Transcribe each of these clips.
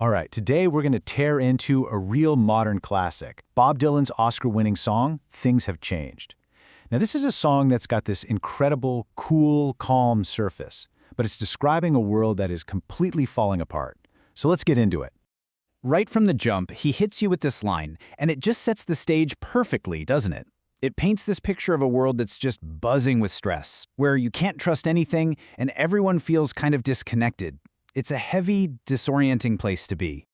All right, today we're going to tear into a real modern classic, Bob Dylan's Oscar-winning song, Things Have Changed. Now, this is a song that's got this incredible, cool, calm surface, but it's describing a world that is completely falling apart. So let's get into it. Right from the jump, he hits you with this line, and it just sets the stage perfectly, doesn't it? It paints this picture of a world that's just buzzing with stress, where you can't trust anything and everyone feels kind of disconnected. It's a heavy, disorienting place to be.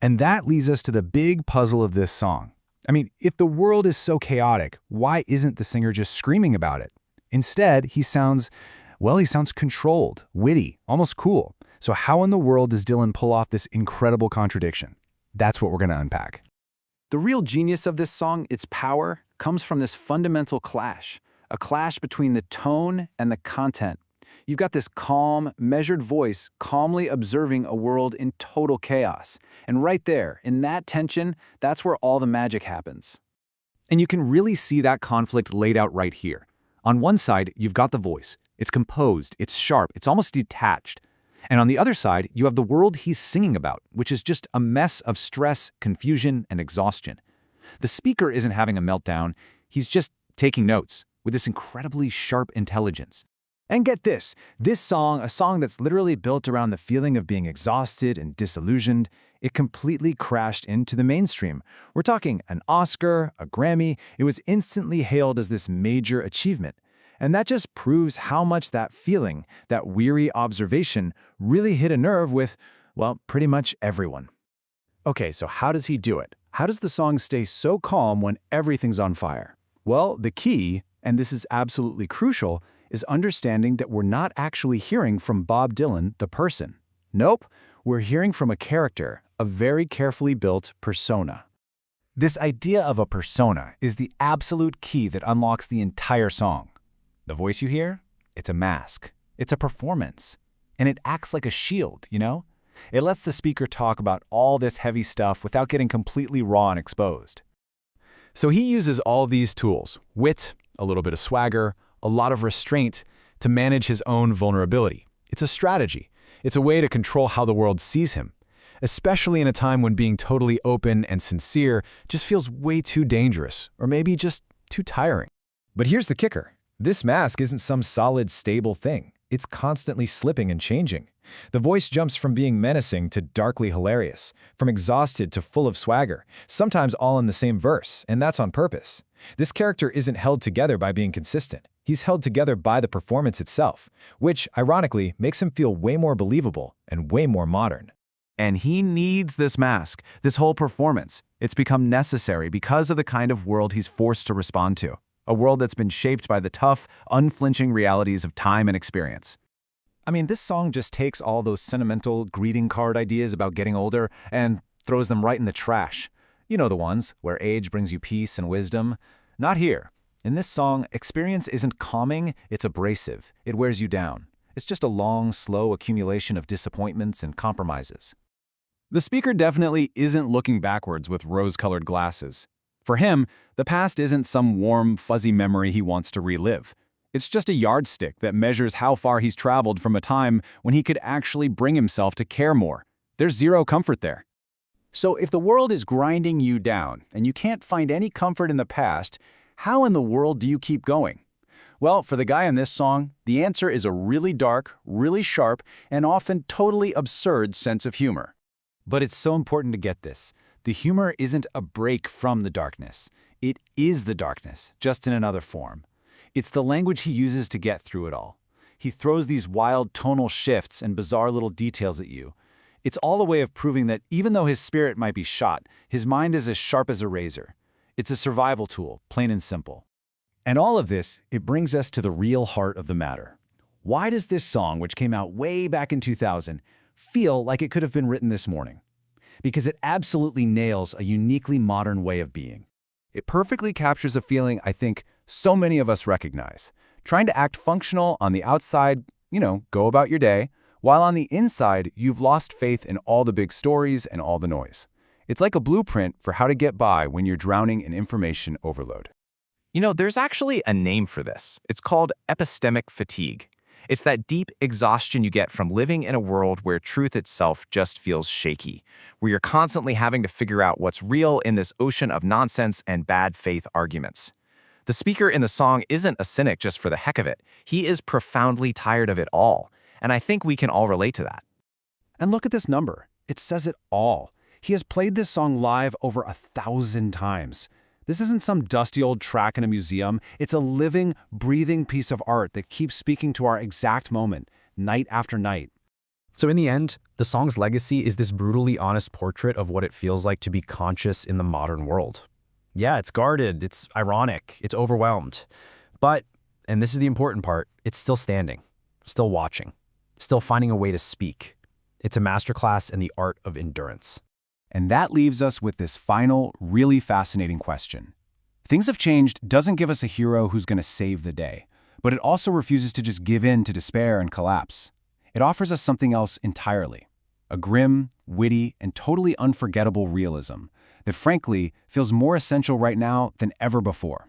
And that leads us to the big puzzle of this song. I mean, if the world is so chaotic, why isn't the singer just screaming about it? Instead, he sounds controlled, witty, almost cool. So how in the world does Dylan pull off this incredible contradiction? That's what we're going to unpack. The real genius of this song, its power, comes from this fundamental clash, a clash between the tone and the content. You've got this calm, measured voice calmly observing a world in total chaos. And right there, in that tension, that's where all the magic happens. And you can really see that conflict laid out right here. On one side, you've got the voice. It's composed, it's sharp, it's almost detached. And on the other side, you have the world he's singing about, which is just a mess of stress, confusion, and exhaustion. The speaker isn't having a meltdown, he's just taking notes with this incredibly sharp intelligence. And get this song, a song that's literally built around the feeling of being exhausted and disillusioned, it completely crashed into the mainstream. We're talking an Oscar, a Grammy. It was instantly hailed as this major achievement. And that just proves how much that feeling, that weary observation, really hit a nerve with, well, pretty much everyone. Okay, so how does he do it? How does the song stay so calm when everything's on fire? Well, the key, and this is absolutely crucial, is understanding that we're not actually hearing from Bob Dylan, the person. Nope, we're hearing from a character, a very carefully built persona. This idea of a persona is the absolute key that unlocks the entire song. The voice you hear? It's a mask. It's a performance. And it acts like a shield, you know? It lets the speaker talk about all this heavy stuff without getting completely raw and exposed. So he uses all these tools, wit, a little bit of swagger, a lot of restraint, to manage his own vulnerability. It's a strategy. It's a way to control how the world sees him, especially in a time when being totally open and sincere just feels way too dangerous, or maybe just too tiring. But here's the kicker. This mask isn't some solid, stable thing. It's constantly slipping and changing. The voice jumps from being menacing to darkly hilarious, from exhausted to full of swagger, sometimes all in the same verse, and that's on purpose. This character isn't held together by being consistent. He's held together by the performance itself, which, ironically, makes him feel way more believable and way more modern. And he needs this mask, this whole performance. It's become necessary because of the kind of world he's forced to respond to. A world that's been shaped by the tough, unflinching realities of time and experience. I mean, this song just takes all those sentimental greeting card ideas about getting older and throws them right in the trash. You know the ones, where age brings you peace and wisdom. Not here. In this song, experience isn't calming, it's abrasive. It wears you down. It's just a long, slow accumulation of disappointments and compromises. The speaker definitely isn't looking backwards with rose-colored glasses. For him, the past isn't some warm, fuzzy memory he wants to relive. It's just a yardstick that measures how far he's traveled from a time when he could actually bring himself to care more. There's zero comfort there. So if the world is grinding you down and you can't find any comfort in the past, how in the world do you keep going? Well, for the guy in this song, the answer is a really dark, really sharp, and often totally absurd sense of humor. But it's so important to get this. The humor isn't a break from the darkness. It is the darkness, just in another form. It's the language he uses to get through it all. He throws these wild tonal shifts and bizarre little details at you. It's all a way of proving that even though his spirit might be shot, his mind is as sharp as a razor. It's a survival tool, plain and simple. And all of this, it brings us to the real heart of the matter. Why does this song, which came out way back in 2000, feel like it could have been written this morning? Because it absolutely nails a uniquely modern way of being. It perfectly captures a feeling I think so many of us recognize. Trying to act functional on the outside, go about your day, while on the inside, you've lost faith in all the big stories and all the noise. It's like a blueprint for how to get by when you're drowning in information overload. There's actually a name for this. It's called epistemic fatigue. It's that deep exhaustion you get from living in a world where truth itself just feels shaky, where you're constantly having to figure out what's real in this ocean of nonsense and bad faith arguments. The speaker in the song isn't a cynic just for the heck of it. He is profoundly tired of it all, and I think we can all relate to that. And look at this number. It says it all. He has played this song live over 1,000 times. This isn't some dusty old track in a museum. It's a living, breathing piece of art that keeps speaking to our exact moment, night after night. So in the end, the song's legacy is this brutally honest portrait of what it feels like to be conscious in the modern world. Yeah, it's guarded, it's ironic, it's overwhelmed. But, and this is the important part, it's still standing, still watching, still finding a way to speak. It's a masterclass in the art of endurance. And that leaves us with this final, really fascinating question. Things Have Changed doesn't give us a hero who's going to save the day, but it also refuses to just give in to despair and collapse. It offers us something else entirely, a grim, witty, and totally unforgettable realism that frankly feels more essential right now than ever before.